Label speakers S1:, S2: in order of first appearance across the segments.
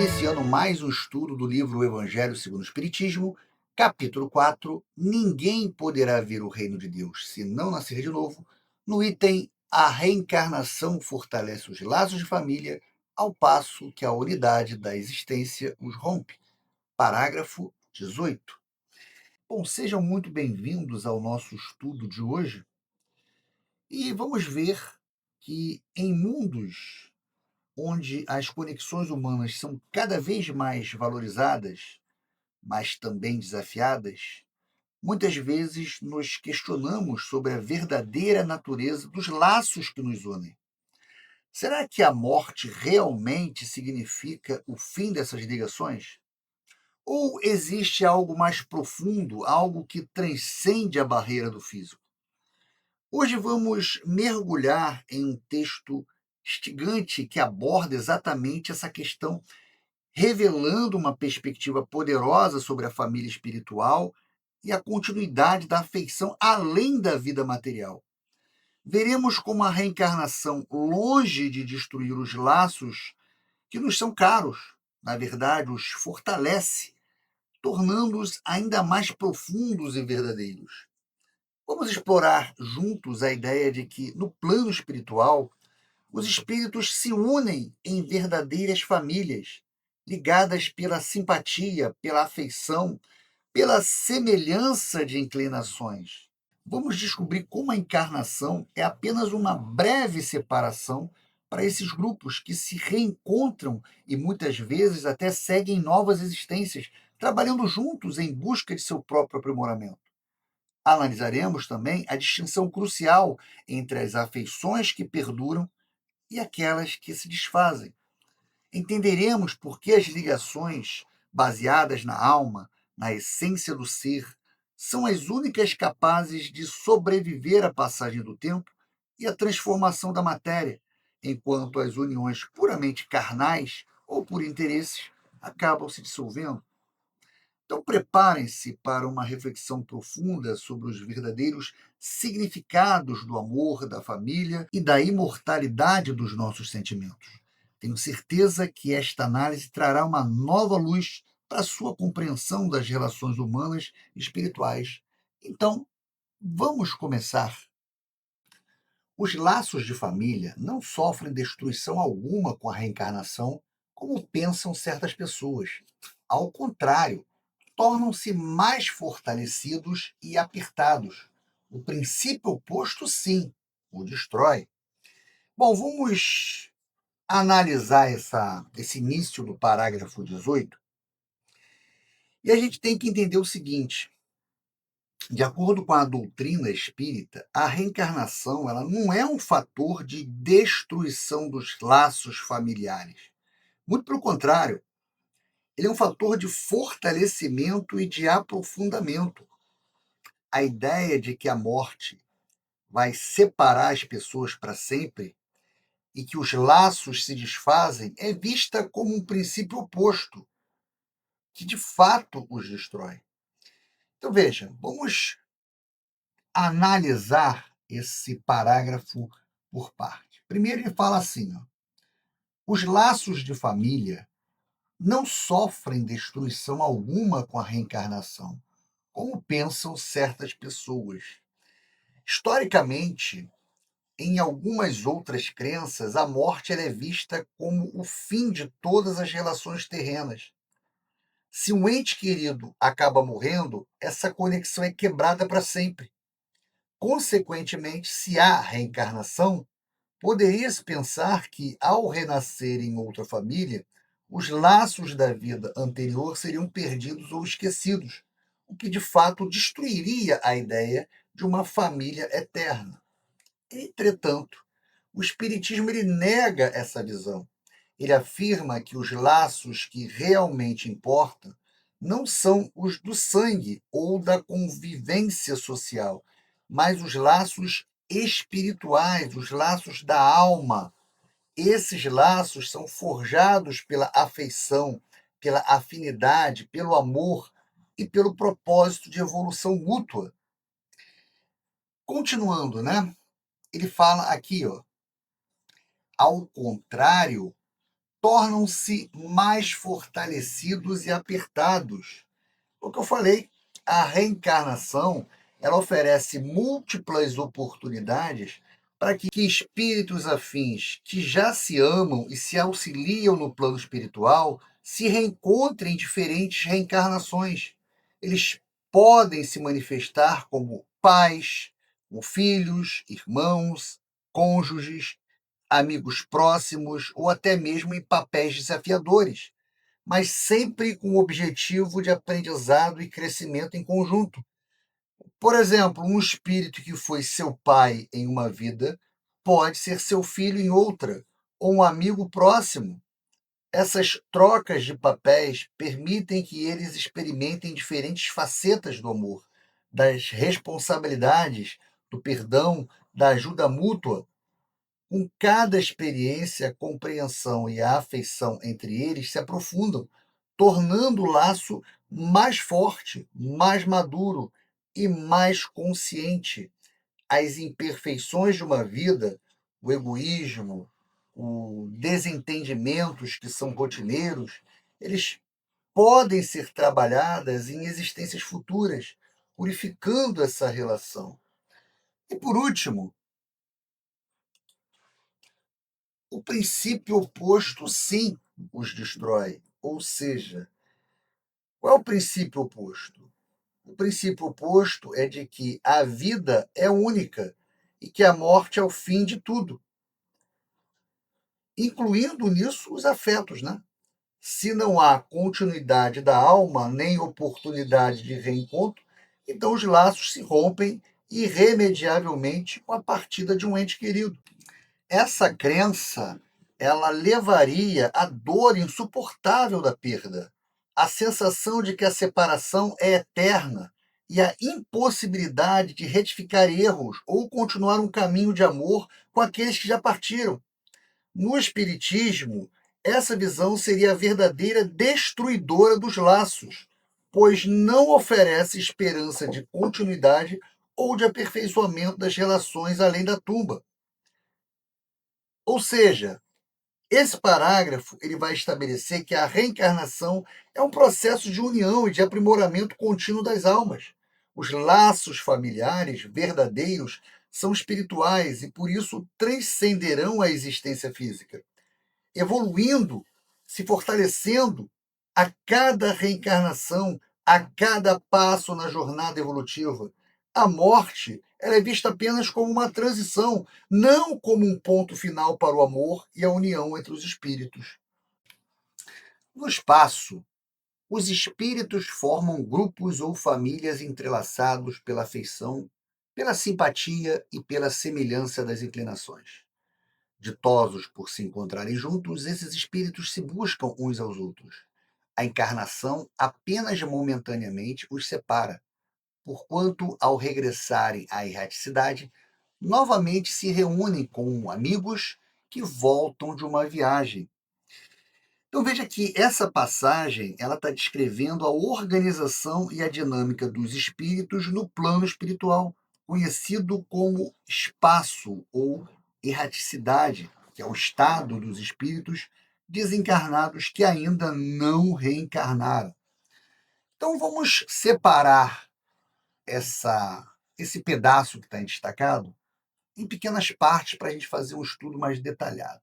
S1: iniciando mais um estudo do livro O Evangelho segundo o Espiritismo, capítulo 4. Ninguém poderá ver o reino de Deus se não nascer de novo, no item A reencarnação fortalece os laços de família, ao passo que a unidade da existência os rompe. Parágrafo 18. Bom, sejam muito bem-vindos ao nosso estudo de hoje e vamos ver que em mundos onde as conexões humanas são cada vez mais valorizadas, mas também desafiadas, muitas vezes nos questionamos sobre a verdadeira natureza dos laços que nos unem. Será que a morte realmente significa o fim dessas ligações? Ou existe algo mais profundo, algo que transcende a barreira do físico? Hoje vamos mergulhar em um texto instigante que aborda exatamente essa questão, revelando uma perspectiva poderosa sobre a família espiritual e a continuidade da afeição além da vida material. Veremos como a reencarnação, longe de destruir os laços que nos são caros, na verdade, os fortalece, tornando-os ainda mais profundos e verdadeiros. Vamos explorar juntos a ideia de que, no plano espiritual, os espíritos se unem em verdadeiras famílias, ligadas pela simpatia, pela afeição, pela semelhança de inclinações. Vamos descobrir como a encarnação é apenas uma breve separação para esses grupos que se reencontram e muitas vezes até seguem novas existências, trabalhando juntos em busca de seu próprio aprimoramento. Analisaremos também a distinção crucial entre as afeições que perduram e aquelas que se desfazem. Entenderemos por que as ligações baseadas na alma, na essência do ser, são as únicas capazes de sobreviver à passagem do tempo e à transformação da matéria, enquanto as uniões puramente carnais ou por interesses acabam se dissolvendo. Então, preparem-se para uma reflexão profunda sobre os verdadeiros significados do amor, da família e da imortalidade dos nossos sentimentos. Tenho certeza que esta análise trará uma nova luz para a sua compreensão das relações humanas e espirituais. Então, vamos começar. Os laços de família não sofrem destruição alguma com a reencarnação, como pensam certas pessoas. Ao contrário, tornam-se mais fortalecidos e apertados. O princípio oposto, sim, o destrói. Bom, vamos analisar esse início do parágrafo 18. E a gente tem que entender o seguinte: de acordo com a doutrina espírita, a reencarnação ela não é um fator de destruição dos laços familiares. Muito pelo contrário, ele é um fator de fortalecimento e de aprofundamento. A ideia de que a morte vai separar as pessoas para sempre e que os laços se desfazem é vista como um princípio oposto, que de fato os destrói. Então, veja, vamos analisar esse parágrafo por parte. Primeiro, ele fala assim: ó, os laços de família não sofrem destruição alguma com a reencarnação, como pensam certas pessoas. Historicamente, em algumas outras crenças, a morte ela é vista como o fim de todas as relações terrenas. Se um ente querido acaba morrendo, essa conexão é quebrada para sempre. Consequentemente, se há reencarnação, poderia-se pensar que, ao renascer em outra família, os laços da vida anterior seriam perdidos ou esquecidos, o que de fato destruiria a ideia de uma família eterna. Entretanto, o Espiritismo ele nega essa visão. Ele afirma que os laços que realmente importam não são os do sangue ou da convivência social, mas os laços espirituais, os laços da alma. Esses laços são forjados pela afeição, pela afinidade, pelo amor e pelo propósito de evolução mútua. Continuando, né? Ele fala aqui, ó, ao contrário, tornam-se mais fortalecidos e apertados. O que eu falei, a reencarnação, ela oferece múltiplas oportunidades para que espíritos afins que já se amam e se auxiliam no plano espiritual se reencontrem em diferentes reencarnações. Eles podem se manifestar como pais, como filhos, irmãos, cônjuges, amigos próximos ou até mesmo em papéis desafiadores, mas sempre com o objetivo de aprendizado e crescimento em conjunto. Por exemplo, um espírito que foi seu pai em uma vida pode ser seu filho em outra, ou um amigo próximo. Essas trocas de papéis permitem que eles experimentem diferentes facetas do amor, das responsabilidades, do perdão, da ajuda mútua. Com cada experiência, a compreensão e a afeição entre eles se aprofundam, tornando o laço mais forte, mais maduro e mais consciente. As imperfeições de uma vida, o egoísmo, os desentendimentos que são rotineiros, eles podem ser trabalhadas em existências futuras, purificando essa relação. E por último, o princípio oposto, sim, os destrói. Ou seja, qual é o princípio oposto? O princípio oposto é de que a vida é única e que a morte é o fim de tudo, incluindo nisso os afetos, né? Se não há continuidade da alma, nem oportunidade de reencontro, então os laços se rompem irremediavelmente com a partida de um ente querido. Essa crença, ela levaria à dor insuportável da perda, a sensação de que a separação é eterna e a impossibilidade de retificar erros ou continuar um caminho de amor com aqueles que já partiram. No Espiritismo, essa visão seria a verdadeira destruidora dos laços, pois não oferece esperança de continuidade ou de aperfeiçoamento das relações além da tumba. Ou seja, esse parágrafo ele vai estabelecer que a reencarnação é um processo de união e de aprimoramento contínuo das almas. Os laços familiares verdadeiros são espirituais e, por isso, transcenderão a existência física, evoluindo, se fortalecendo a cada reencarnação, a cada passo na jornada evolutiva. A morte ela é vista apenas como uma transição, não como um ponto final para o amor e a união entre os espíritos. No espaço, os espíritos formam grupos ou famílias entrelaçados pela afeição, pela simpatia e pela semelhança das inclinações. Ditosos por se encontrarem juntos, esses espíritos se buscam uns aos outros. A encarnação apenas momentaneamente os separa, porquanto, ao regressarem à erraticidade, novamente se reúnem com amigos que voltam de uma viagem. Então veja que essa passagem ela está descrevendo a organização e a dinâmica dos espíritos no plano espiritual, conhecido como espaço ou erraticidade, que é o estado dos espíritos desencarnados que ainda não reencarnaram. Então vamos separar esse pedaço que está destacado em pequenas partes para a gente fazer um estudo mais detalhado.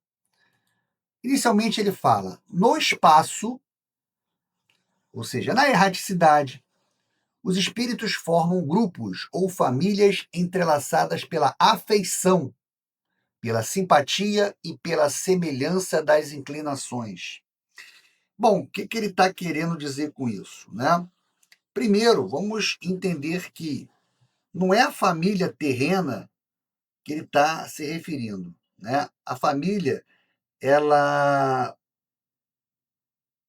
S1: Inicialmente ele fala no espaço, ou seja, na erraticidade, os espíritos formam grupos ou famílias entrelaçadas pela afeição, pela simpatia e pela semelhança das inclinações. Bom, o que ele está querendo dizer com isso, né? Primeiro, vamos entender que não é a família terrena que ele está se referindo, né? A família, ela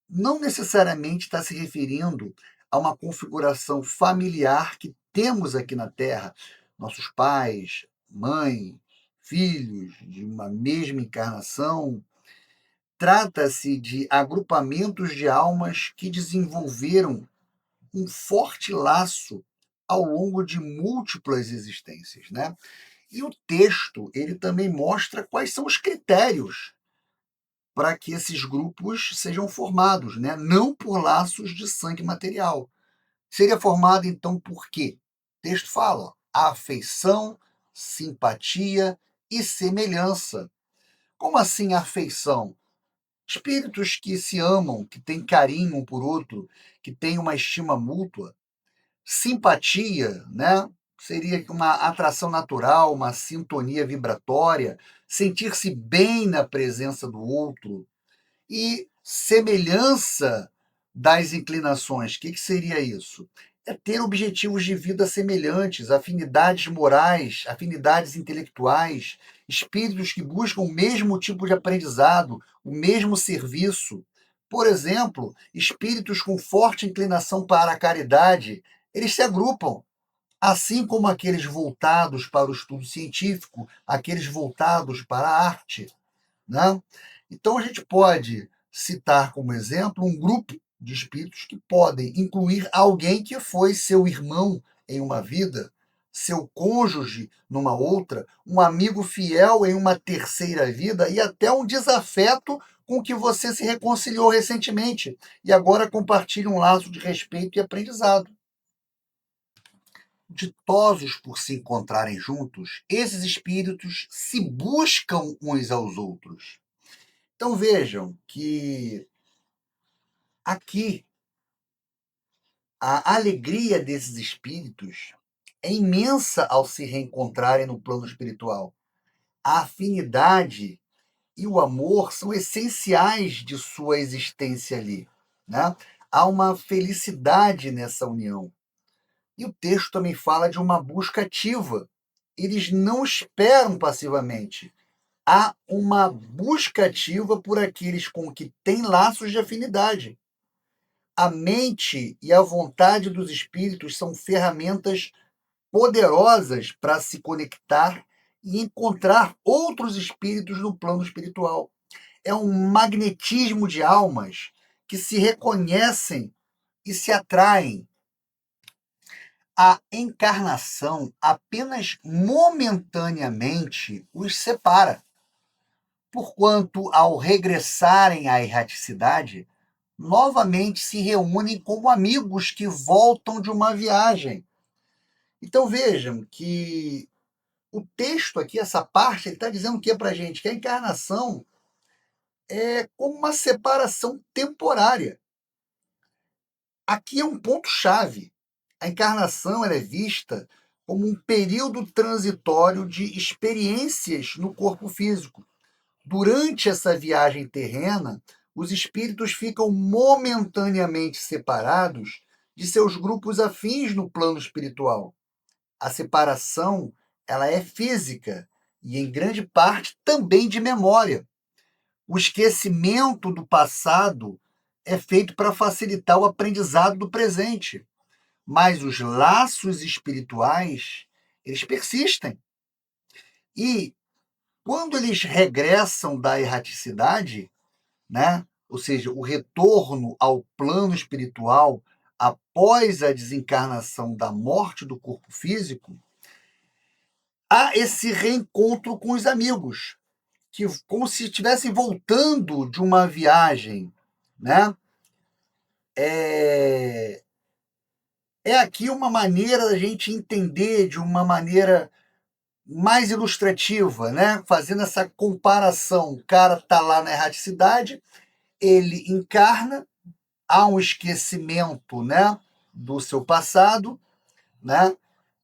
S1: não necessariamente está se referindo a uma configuração familiar que temos aqui na Terra, nossos pais, mãe, filhos de uma mesma encarnação. Trata-se de agrupamentos de almas que desenvolveram um forte laço ao longo de múltiplas existências, né? E o texto ele também mostra quais são os critérios para que esses grupos sejam formados, né? Não por laços de sangue material. Seria formado, então, por quê? O texto fala: afeição, simpatia e semelhança. Como assim afeição? Espíritos que se amam, que têm carinho um por outro, que têm uma estima mútua. Simpatia, né? Seria uma atração natural, uma sintonia vibratória, sentir-se bem na presença do outro. E semelhança das inclinações, o que seria isso? É ter objetivos de vida semelhantes, afinidades morais, afinidades intelectuais, espíritos que buscam o mesmo tipo de aprendizado, o mesmo serviço. Por exemplo, espíritos com forte inclinação para a caridade, eles se agrupam, assim como aqueles voltados para o estudo científico, aqueles voltados para a arte, né? Então, a gente pode citar como exemplo um grupo de espíritos que podem incluir alguém que foi seu irmão em uma vida, seu cônjuge numa outra, um amigo fiel em uma terceira vida e até um desafeto com que você se reconciliou recentemente e agora compartilha um laço de respeito e aprendizado. Ditosos por se encontrarem juntos, esses espíritos se buscam uns aos outros. Então vejam que aqui a alegria desses espíritos é imensa ao se reencontrarem no plano espiritual. A afinidade e o amor são essenciais de sua existência ali, né? Há uma felicidade nessa união. E o texto também fala de uma busca ativa. Eles não esperam passivamente. Há uma busca ativa por aqueles com que têm laços de afinidade. A mente e a vontade dos espíritos são ferramentas poderosas para se conectar e encontrar outros espíritos no plano espiritual. É um magnetismo de almas que se reconhecem e se atraem. A encarnação apenas momentaneamente os separa, porquanto, ao regressarem à erraticidade, novamente se reúnem como amigos que voltam de uma viagem. Então vejam que o texto aqui, essa parte, ele está dizendo o que para a gente? Que a encarnação é como uma separação temporária. Aqui é um ponto-chave. A encarnação ela é vista como um período transitório de experiências no corpo físico. Durante essa viagem terrena, os espíritos ficam momentaneamente separados de seus grupos afins no plano espiritual. A separação, ela é física e em grande parte também de memória. O esquecimento do passado é feito para facilitar o aprendizado do presente, mas os laços espirituais, eles persistem. E quando eles regressam da erraticidade, né? Ou seja, o retorno ao plano espiritual após a desencarnação da morte do corpo físico, há esse reencontro com os amigos, que como se estivessem voltando de uma viagem, né? É aqui uma maneira da gente entender de uma maneira mais ilustrativa, né? Fazendo essa comparação. O cara está lá na erraticidade, ele encarna, há um esquecimento, né, do seu passado, né?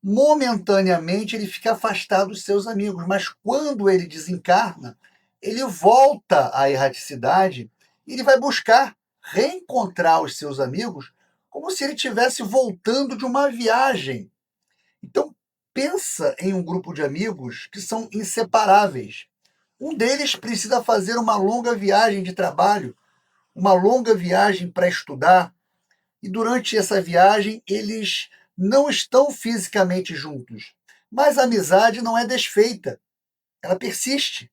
S1: Momentaneamente ele fica afastado dos seus amigos, mas quando ele desencarna, ele volta à erraticidade e ele vai buscar reencontrar os seus amigos como se ele estivesse voltando de uma viagem. Então, pensa em um grupo de amigos que são inseparáveis. Um deles precisa fazer uma longa viagem de trabalho, uma longa viagem para estudar, e durante essa viagem eles não estão fisicamente juntos. Mas a amizade não é desfeita, ela persiste.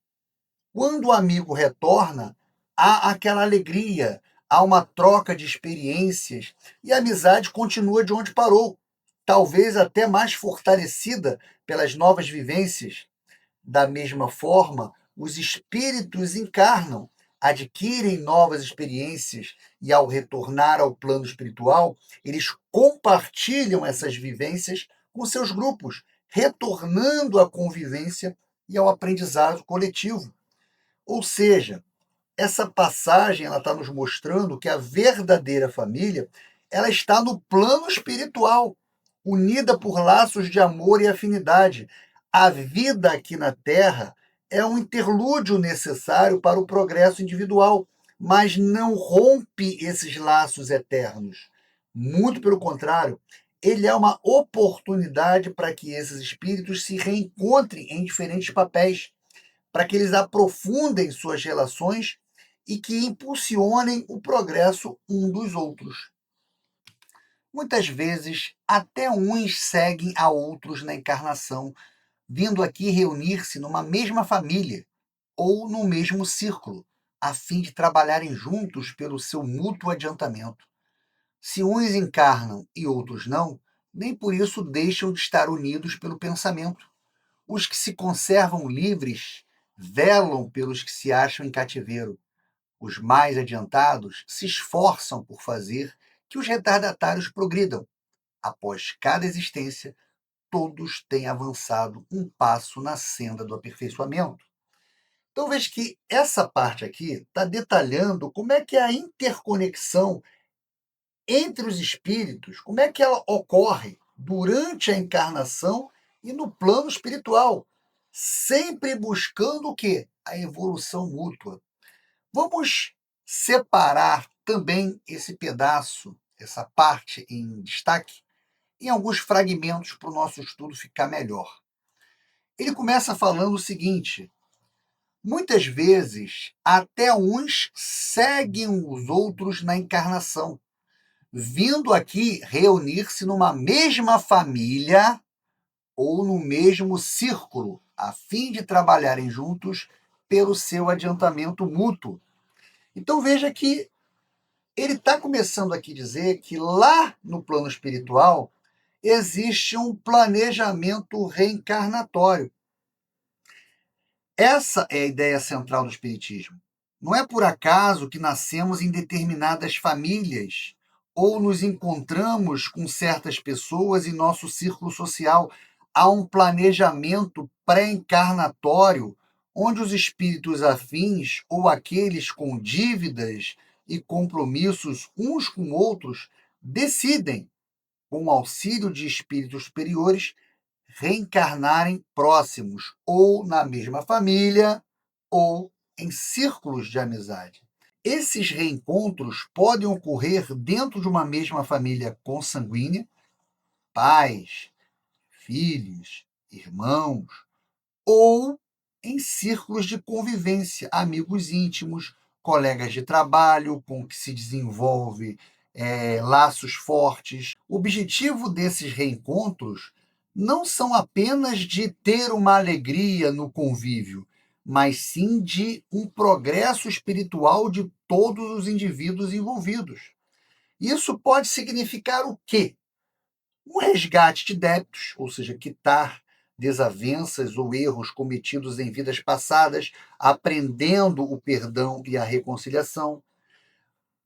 S1: Quando o amigo retorna, há aquela alegria, há uma troca de experiências e a amizade continua de onde parou, talvez até mais fortalecida pelas novas vivências. Da mesma forma, os espíritos encarnam adquirem novas experiências e, ao retornar ao plano espiritual, eles compartilham essas vivências com seus grupos, retornando à convivência e ao aprendizado coletivo. Ou seja, essa passagem ela está nos mostrando que a verdadeira família ela está no plano espiritual, unida por laços de amor e afinidade. A vida aqui na Terra é um interlúdio necessário para o progresso individual, mas não rompe esses laços eternos. Muito pelo contrário, ele é uma oportunidade para que esses espíritos se reencontrem em diferentes papéis, para que eles aprofundem suas relações e que impulsionem o progresso um dos outros. Muitas vezes, até uns seguem a outros na encarnação, vindo aqui reunir-se numa mesma família ou no mesmo círculo, a fim de trabalharem juntos pelo seu mútuo adiantamento. Se uns encarnam e outros não, nem por isso deixam de estar unidos pelo pensamento. Os que se conservam livres velam pelos que se acham em cativeiro. Os mais adiantados se esforçam por fazer que os retardatários progridam. Após cada existência, todos têm avançado um passo na senda do aperfeiçoamento. Então veja que essa parte aqui está detalhando como é que é a interconexão entre os espíritos, como é que ela ocorre durante a encarnação e no plano espiritual, sempre buscando o quê? A evolução mútua. Vamos separar também esse pedaço, essa parte em destaque, em alguns fragmentos para o nosso estudo ficar melhor. Ele começa falando o seguinte: muitas vezes, até uns seguem os outros na encarnação, vindo aqui reunir-se numa mesma família ou no mesmo círculo, a fim de trabalharem juntos pelo seu adiantamento mútuo. Então veja que ele está começando aqui a dizer que lá no plano espiritual existe um planejamento reencarnatório. Essa é a ideia central do Espiritismo. Não é por acaso que nascemos em determinadas famílias ou nos encontramos com certas pessoas em nosso círculo social. Há um planejamento pré-encarnatório onde os espíritos afins ou aqueles com dívidas e compromissos uns com outros decidem, com o auxílio de espíritos superiores, reencarnarem próximos, ou na mesma família, ou em círculos de amizade. Esses reencontros podem ocorrer dentro de uma mesma família consanguínea, pais, filhos, irmãos, ou em círculos de convivência, amigos íntimos, colegas de trabalho com que se desenvolve laços fortes. O objetivo desses reencontros não são apenas de ter uma alegria no convívio, mas sim de um progresso espiritual de todos os indivíduos envolvidos. Isso pode significar o quê? Um resgate de débitos, ou seja, quitar desavenças ou erros cometidos em vidas passadas, aprendendo o perdão e a reconciliação,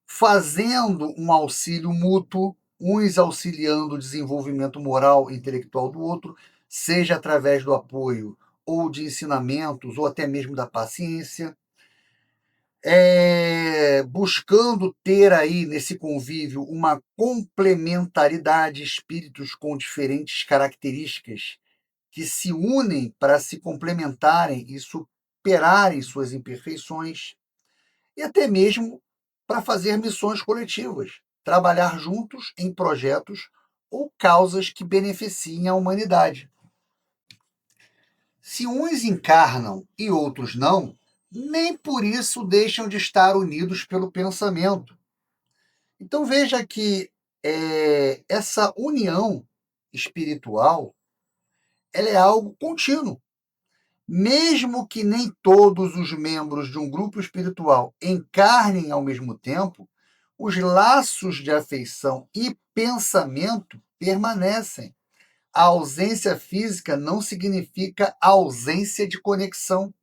S1: fazendo um auxílio mútuo, uns auxiliando o desenvolvimento moral e intelectual do outro, seja através do apoio ou de ensinamentos, ou até mesmo da paciência, buscando ter aí nesse convívio uma complementaridade, espíritos com diferentes características que se unem para se complementarem e superarem suas imperfeições, e até mesmo para fazer missões coletivas, trabalhar juntos em projetos ou causas que beneficiem a humanidade. Se uns encarnam e outros não, nem por isso deixam de estar unidos pelo pensamento. Então veja que essa união espiritual ela é algo contínuo. Mesmo que nem todos os membros de um grupo espiritual encarnem ao mesmo tempo, os laços de afeição e pensamento permanecem. A ausência física não significa ausência de conexão.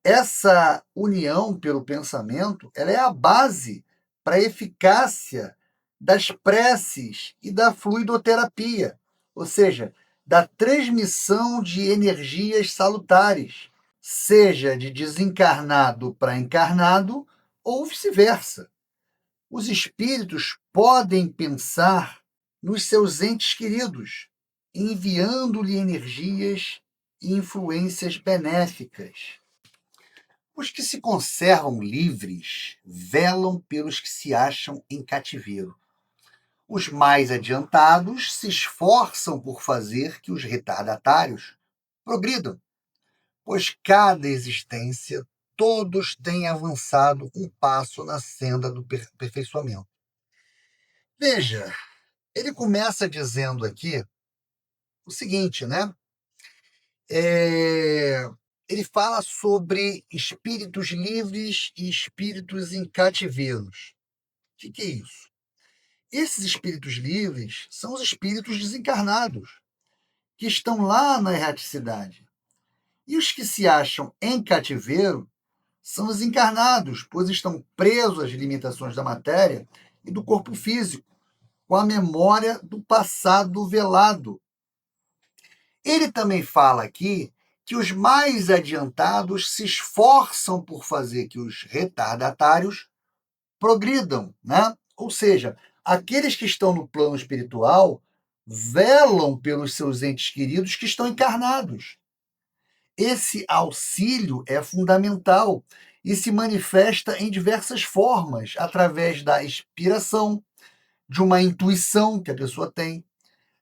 S1: Essa união pelo pensamento, ela é a base para a eficácia das preces e da fluidoterapia, ou seja, da transmissão de energias salutares, seja de desencarnado para encarnado ou vice-versa. Os espíritos podem pensar nos seus entes queridos, enviando-lhe energias e influências benéficas. Os que se conservam livres velam pelos que se acham em cativeiro. Os mais adiantados se esforçam por fazer que os retardatários progridam, pois cada existência todos têm avançado um passo na senda do aperfeiçoamento. Veja, ele começa dizendo aqui o seguinte, né? Ele fala sobre espíritos livres e espíritos em cativeiros. O que é isso? Esses espíritos livres são os espíritos desencarnados, que estão lá na erraticidade. E os que se acham em cativeiro são os encarnados, pois estão presos às limitações da matéria e do corpo físico, com a memória do passado velado. Ele também fala aqui que os mais adiantados se esforçam por fazer que os retardatários progridam, né? Ou seja, aqueles que estão no plano espiritual velam pelos seus entes queridos que estão encarnados. Esse auxílio é fundamental e se manifesta em diversas formas, através da inspiração, de uma intuição que a pessoa tem,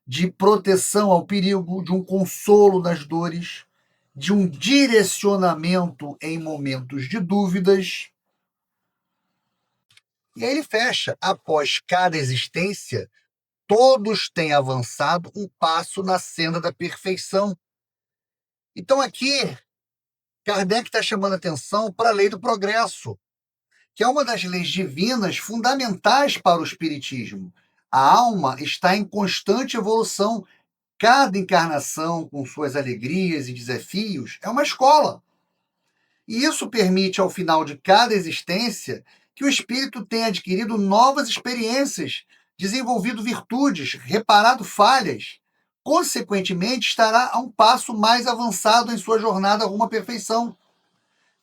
S1: de proteção ao perigo, de um consolo nas dores, de um direcionamento em momentos de dúvidas. E aí ele fecha: após cada existência, todos têm avançado um passo na senda da perfeição. Então aqui, Kardec está chamando atenção para a lei do progresso, que é uma das leis divinas fundamentais para o espiritismo. A alma está em constante evolução. Cada encarnação, com suas alegrias e desafios, é uma escola. E isso permite, ao final de cada existência, que o espírito tenha adquirido novas experiências, desenvolvido virtudes, reparado falhas. Consequentemente, estará a um passo mais avançado em sua jornada rumo à perfeição.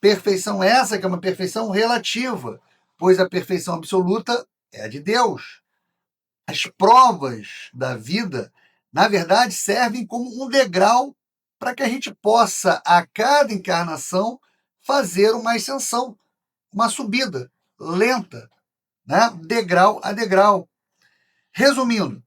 S1: Perfeição essa que é uma perfeição relativa, pois a perfeição absoluta é a de Deus. As provas da vida, na verdade, servem como um degrau para que a gente possa, a cada encarnação, fazer uma ascensão, uma subida lenta, né? Degrau a degrau. Resumindo,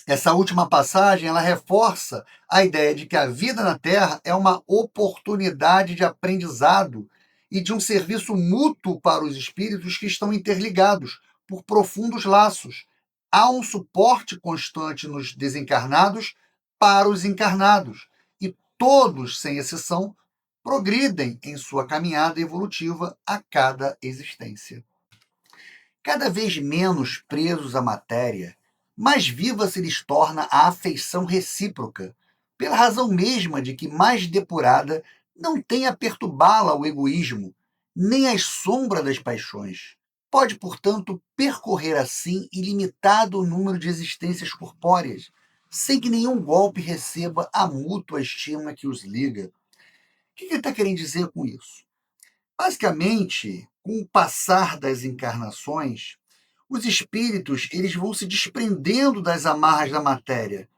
S1: essa última passagem ela reforça a ideia de que a vida na Terra é uma oportunidade de aprendizado e de um serviço mútuo para os espíritos que estão interligados por profundos laços. Há um suporte constante nos desencarnados para os encarnados, e todos, sem exceção, progridem em sua caminhada evolutiva a cada existência. Cada vez menos presos à matéria, mais viva se lhes torna a afeição recíproca, pela razão mesma de que, mais depurada, não tem a perturbá-la o egoísmo, nem as sombras das paixões. Pode, portanto, percorrer assim ilimitado número de existências corpóreas, sem que nenhum golpe receba a mútua estima que os liga. O que ele está querendo dizer com isso? Basicamente, com o passar das encarnações, os espíritos eles vão se desprendendo das amarras da matéria.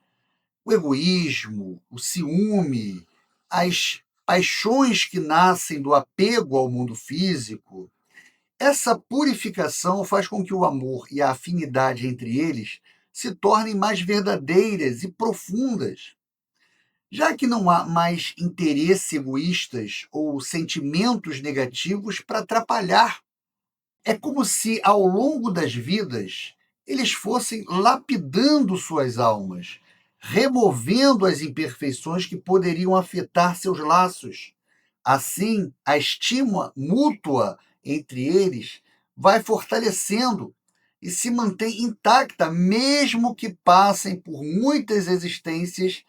S1: O egoísmo, o ciúme, as paixões que nascem do apego ao mundo físico. Essa purificação faz com que o amor e a afinidade entre eles se tornem mais verdadeiras e profundas, já que não há mais interesses egoístas ou sentimentos negativos para atrapalhar. É como se, ao longo das vidas, eles fossem lapidando suas almas, removendo as imperfeições que poderiam afetar seus laços. Assim, a estima mútua entre eles vai fortalecendo e se mantém intacta, mesmo que passem por muitas existências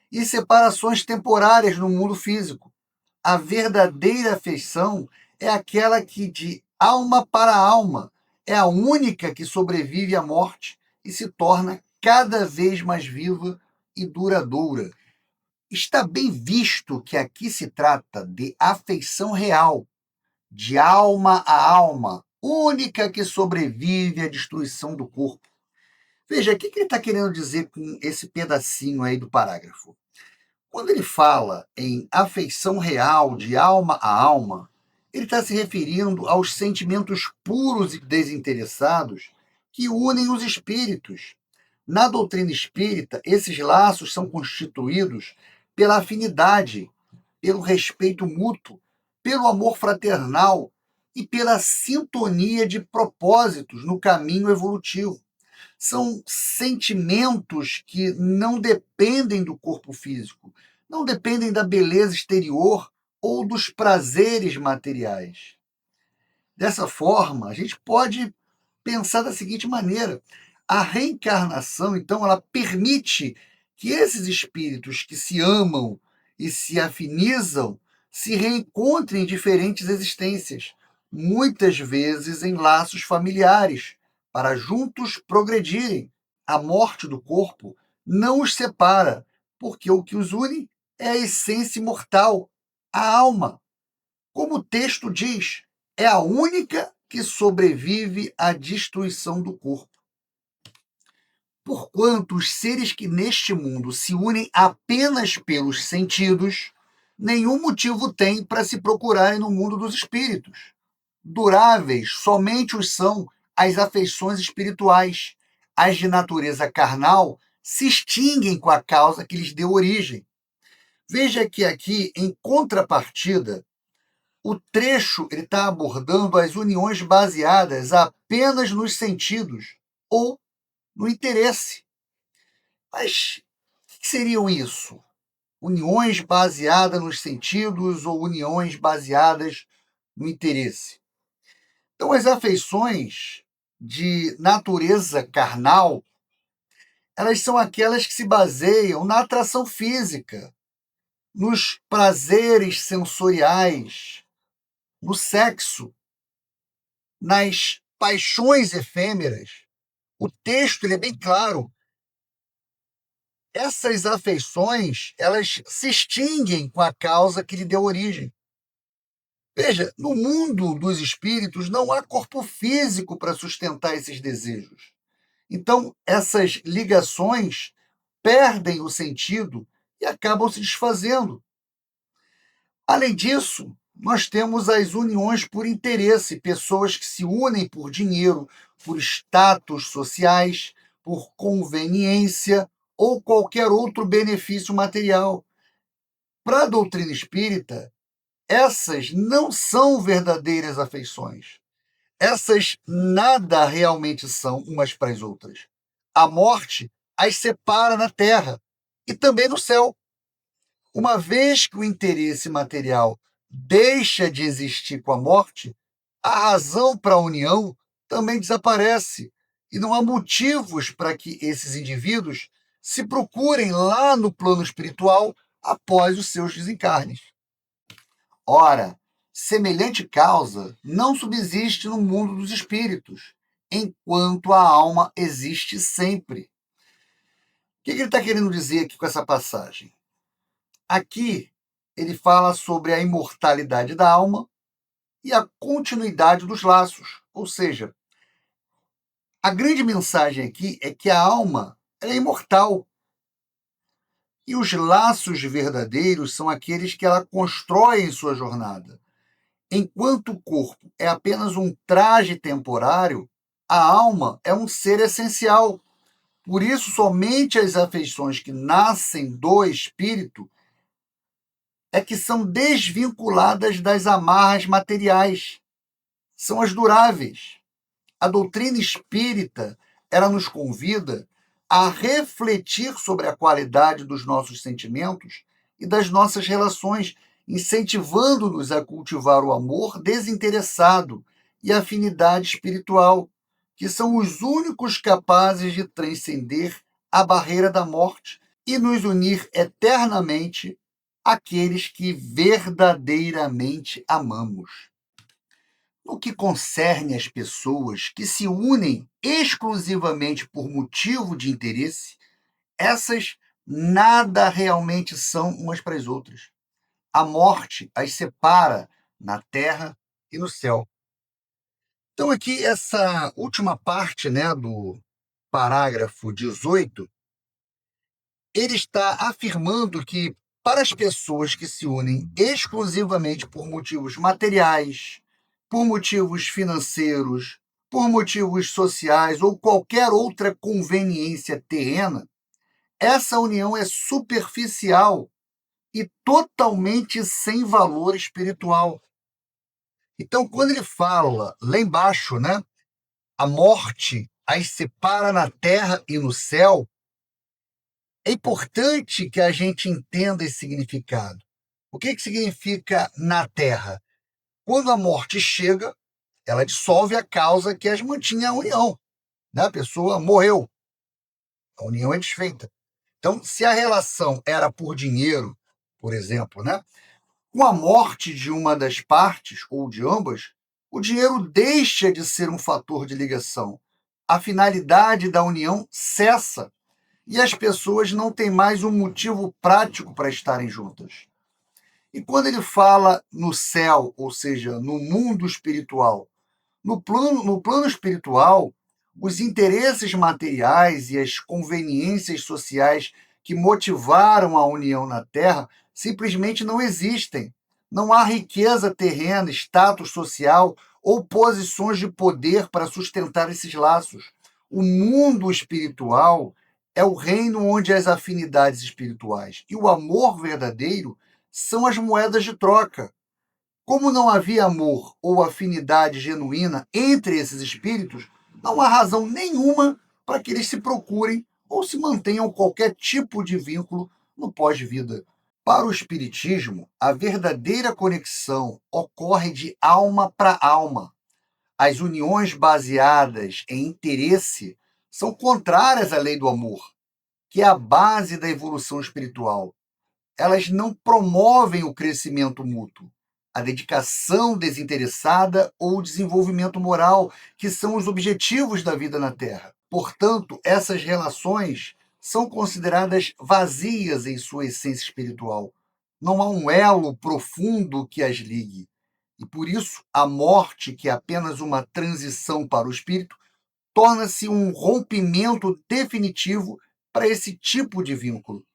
S1: e separações temporárias no mundo físico. A verdadeira afeição é aquela que, de alma para alma, é a única que sobrevive à morte e se torna cada vez mais viva e duradoura. Está bem visto que aqui se trata de afeição real, de alma a alma, única que sobrevive à destruição do corpo. Veja, o que ele está querendo dizer com esse pedacinho aí do parágrafo? Quando ele fala em afeição real, de alma a alma, ele está se referindo aos sentimentos puros e desinteressados que unem os espíritos. Na doutrina espírita, esses laços são constituídos pela afinidade, pelo respeito mútuo, pelo amor fraternal e pela sintonia de propósitos no caminho evolutivo. São sentimentos que não dependem do corpo físico, não dependem da beleza exterior ou dos prazeres materiais. Dessa forma, a gente pode pensar da seguinte maneira: a reencarnação, então, ela permite que esses espíritos que se amam e se afinizam se reencontrem em diferentes existências, muitas vezes em laços familiares, para juntos progredirem. A morte do corpo não os separa, porque o que os une é a essência imortal, a alma. Como o texto diz, é a única que sobrevive à destruição do corpo. Porquanto os seres que neste mundo se unem apenas pelos sentidos, nenhum motivo têm para se procurarem no mundo dos espíritos. Duráveis somente os são as afeições espirituais. As de natureza carnal se extinguem com a causa que lhes deu origem. Veja que aqui, em contrapartida, o trecho está abordando as uniões baseadas apenas nos sentidos ou no interesse. Mas o que seriam isso? Uniões baseadas nos sentidos ou uniões baseadas no interesse? Então, as afeições de natureza carnal, elas são aquelas que se baseiam na atração física, nos prazeres sensoriais, no sexo, nas paixões efêmeras. O texto ele é bem claro. Essas afeições, elas se extinguem com a causa que lhe deu origem. Veja, no mundo dos espíritos não há corpo físico para sustentar esses desejos. Então, essas ligações perdem o sentido e acabam se desfazendo. Além disso, nós temos as uniões por interesse, pessoas que se unem por dinheiro, por status sociais, por conveniência ou qualquer outro benefício material. Para a doutrina espírita, essas não são verdadeiras afeições. Essas nada realmente são umas para as outras. A morte as separa na terra e também no céu. Uma vez que o interesse material deixa de existir com a morte, a razão para a união também desaparece e não há motivos para que esses indivíduos se procurem lá no plano espiritual após os seus desencarnes. Ora, semelhante causa não subsiste no mundo dos espíritos, enquanto a alma existe sempre. O que ele está querendo dizer aqui com essa passagem? Aqui ele fala sobre a imortalidade da alma e a continuidade dos laços. Ou seja, a grande mensagem aqui é que a alma é imortal. E os laços verdadeiros são aqueles que ela constrói em sua jornada. Enquanto o corpo é apenas um traje temporário, a alma é um ser essencial. Por isso, somente as afeições que nascem do espírito é que são desvinculadas das amarras materiais. São as duráveis. A doutrina espírita, ela nos convida a refletir sobre a qualidade dos nossos sentimentos e das nossas relações, incentivando-nos a cultivar o amor desinteressado e a afinidade espiritual, que são os únicos capazes de transcender a barreira da morte e nos unir eternamente aqueles que verdadeiramente amamos. No que concerne às pessoas que se unem exclusivamente por motivo de interesse, essas nada realmente são umas para as outras. A morte as separa na terra e no céu. Então, aqui, essa última parte, né, do parágrafo 18, ele está afirmando que, para as pessoas que se unem exclusivamente por motivos materiais, por motivos financeiros, por motivos sociais ou qualquer outra conveniência terrena, essa união é superficial e totalmente sem valor espiritual. Então, quando ele fala lá embaixo, né, a morte as separa na terra e no céu, é importante que a gente entenda esse significado. O que significa na terra? Quando a morte chega, ela dissolve a causa que as mantinha a união. Né? A pessoa morreu, a união é desfeita. Então, se a relação era por dinheiro, por exemplo, né? Com a morte de uma das partes, ou de ambas, o dinheiro deixa de ser um fator de ligação. A finalidade da união cessa e as pessoas não têm mais um motivo prático para estarem juntas. E quando ele fala no céu, ou seja, no mundo espiritual, no plano espiritual, os interesses materiais e as conveniências sociais que motivaram a união na Terra simplesmente não existem. Não há riqueza terrena, status social ou posições de poder para sustentar esses laços. O mundo espiritual é o reino onde as afinidades espirituais e o amor verdadeiro são as moedas de troca. Como não havia amor ou afinidade genuína entre esses espíritos, não há razão nenhuma para que eles se procurem ou se mantenham qualquer tipo de vínculo no pós-vida. Para o Espiritismo, a verdadeira conexão ocorre de alma para alma. As uniões baseadas em interesse são contrárias à lei do amor, que é a base da evolução espiritual. Elas não promovem o crescimento mútuo, a dedicação desinteressada ou o desenvolvimento moral, que são os objetivos da vida na Terra. Portanto, essas relações são consideradas vazias em sua essência espiritual. Não há um elo profundo que as ligue. E por isso, a morte, que é apenas uma transição para o espírito, torna-se um rompimento definitivo para esse tipo de vínculo.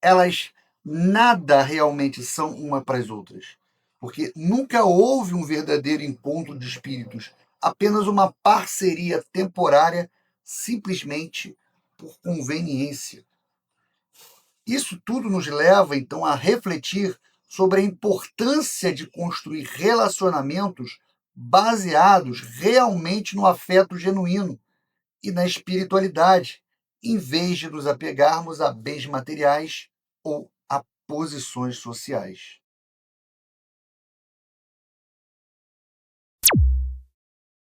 S1: Elas nada realmente são uma para as outras, porque nunca houve um verdadeiro encontro de espíritos, apenas uma parceria temporária, simplesmente por conveniência. Isso tudo nos leva, então, a refletir sobre a importância de construir relacionamentos baseados realmente no afeto genuíno e na espiritualidade, em vez de nos apegarmos a bens materiais ou a posições sociais.